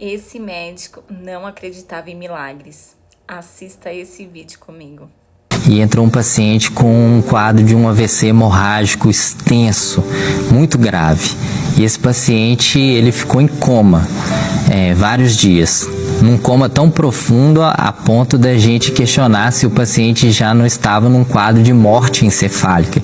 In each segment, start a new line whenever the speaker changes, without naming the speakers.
Esse médico não acreditava em milagres. Assista esse vídeo comigo.
E entrou um paciente com um quadro de um AVC hemorrágico extenso, muito grave. E esse paciente, ele ficou em coma vários dias. Num coma tão profundo a ponto da gente questionar se o paciente já não estava num quadro de morte encefálica,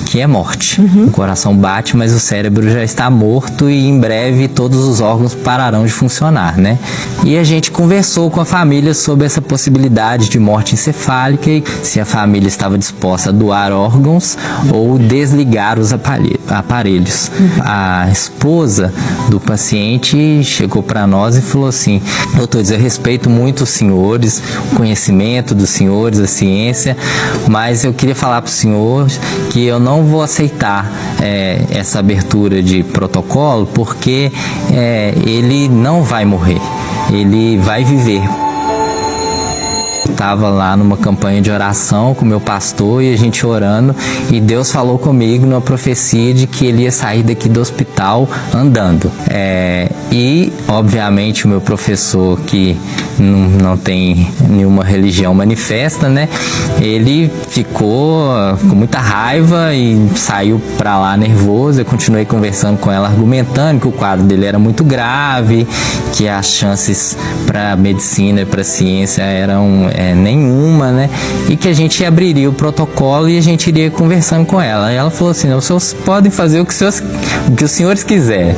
que é morte. O coração bate, mas o cérebro já está morto e em breve todos os órgãos pararão de funcionar, né? E a gente conversou com a família sobre essa possibilidade de morte encefálica e se a família estava disposta a doar órgãos ou desligar os aparelhos. A esposa do paciente chegou para nós e falou assim: doutores, eu respeito muito os senhores, o conhecimento dos senhores, a ciência, mas eu queria falar para os senhores que eu não vou aceitar essa abertura de protocolo porque ele não vai morrer, ele vai viver. Estava lá numa campanha de oração com meu pastor e a gente orando e Deus falou comigo numa profecia de que ele ia sair daqui do hospital andando. E obviamente o meu professor, que não tem nenhuma religião manifesta, né? Ele ficou com muita raiva e saiu para lá nervoso. Eu continuei conversando com ela, argumentando que o quadro dele era muito grave, que as chances para medicina e para ciência eram nenhuma, né? E que a gente abriria o protocolo e a gente iria conversando com ela. E ela falou assim: não, os senhores podem fazer o que os senhores quiserem,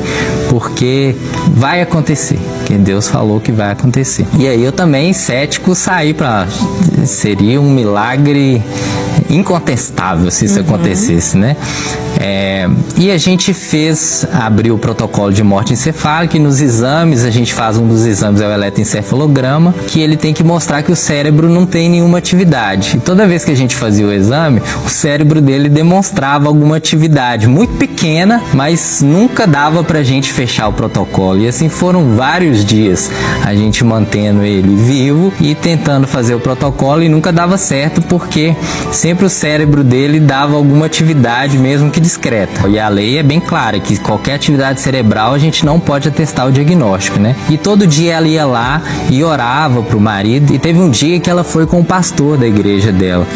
porque vai acontecer, que Deus falou que vai acontecer. E aí eu também, cético, saí seria um milagre incontestável se isso acontecesse, né? E a gente abriu o protocolo de morte encefálica e nos exames, a gente faz um dos exames, é o eletroencefalograma, que ele tem que mostrar que o cérebro não tem nenhuma atividade. E toda vez que a gente fazia o exame, o cérebro dele demonstrava alguma atividade muito pequena, mas nunca dava pra gente fechar o protocolo. E assim foram vários dias a gente mantendo ele vivo e tentando fazer o protocolo e nunca dava certo porque sempre o cérebro dele dava alguma atividade, mesmo que discreta. E a lei é bem clara que qualquer atividade cerebral a gente não pode atestar o diagnóstico, né? E todo dia ela ia lá e orava pro marido, e teve um dia que ela foi com o pastor da igreja dela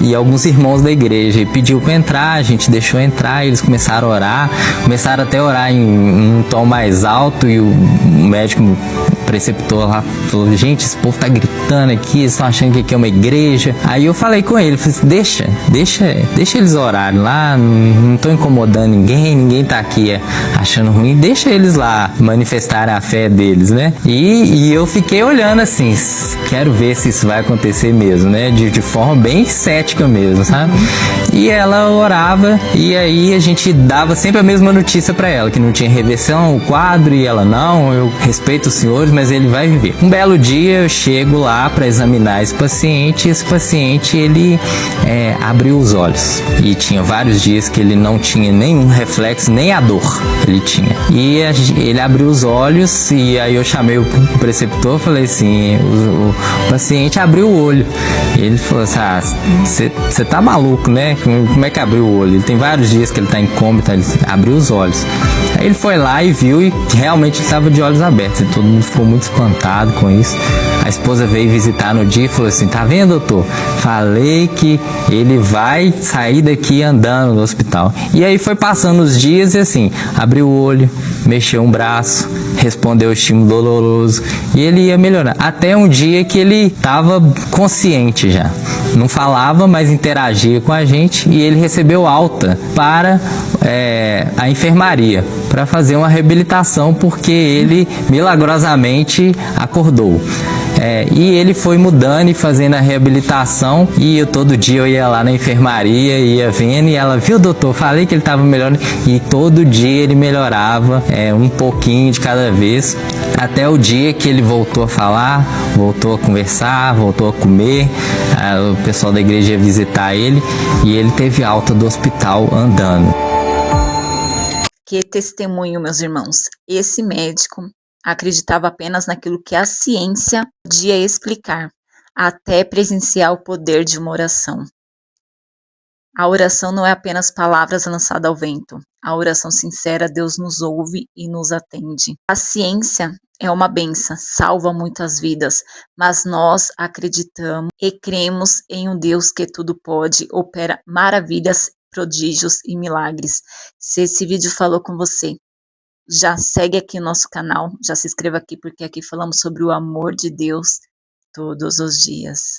e alguns irmãos da igreja e pediu para entrar, a gente deixou entrar, eles começaram a orar, começaram até a orar em um tom mais alto e o médico preceptor lá falou: gente, esse povo tá gritando aqui, eles estão achando que aqui é uma igreja. Aí eu falei com ele, falei assim: deixa eles orarem lá, não tô incomodando ninguém tá aqui achando ruim, deixa eles lá manifestarem a fé deles, né? E eu fiquei olhando assim, quero ver se isso vai acontecer mesmo, né? De forma bem cética mesmo, sabe? E ela orava e aí a gente dava sempre a mesma notícia para ela, que não tinha reversão o quadro, e ela: não, eu respeito os senhores, mas ele vai viver. Um belo dia eu chego lá para examinar esse paciente e esse paciente ele abriu os olhos e tinha vários dias que ele não tinha nenhum reflexo, nem a dor ele tinha. E ele abriu os olhos e aí eu chamei o preceptor e falei assim: o paciente abriu o olho. E ele falou assim: você tá maluco, né? Como é que abriu o olho? Ele tem vários dias que ele tá em coma, então ele abriu os olhos. Aí ele foi lá e viu e realmente ele estava de olhos abertos e todo mundo ficou muito espantado com isso. A esposa veio visitar no dia e falou assim: tá vendo, doutor? Falei que ele vai sair daqui andando do hospital. E aí foi passando os dias e assim, abriu o olho, mexeu um braço, respondeu o estímulo doloroso e ele ia melhorar. Até um dia que ele estava consciente já. Não falava, mas interagia com a gente e ele recebeu alta para a enfermaria para fazer uma reabilitação porque ele milagrosamente acordou. E ele foi mudando e fazendo a reabilitação e eu todo dia eu ia lá na enfermaria, ia vendo e ela: viu, doutor, falei que ele estava melhorando, e todo dia ele melhorava um pouquinho de cada vez, até o dia que ele voltou a falar, voltou a conversar, voltou a comer. O pessoal da igreja ia visitar ele e ele teve alta do hospital andando.
Que testemunho, meus irmãos! Esse médico acreditava apenas naquilo que a ciência podia explicar, até presenciar o poder de uma oração. A oração não é apenas palavras lançadas ao vento. A oração sincera, Deus nos ouve e nos atende. A ciência, é uma benção, salva muitas vidas, mas nós acreditamos e cremos em um Deus que tudo pode, opera maravilhas, prodígios e milagres. Se esse vídeo falou com você, já segue aqui nosso canal, já se inscreva aqui, porque aqui falamos sobre o amor de Deus todos os dias.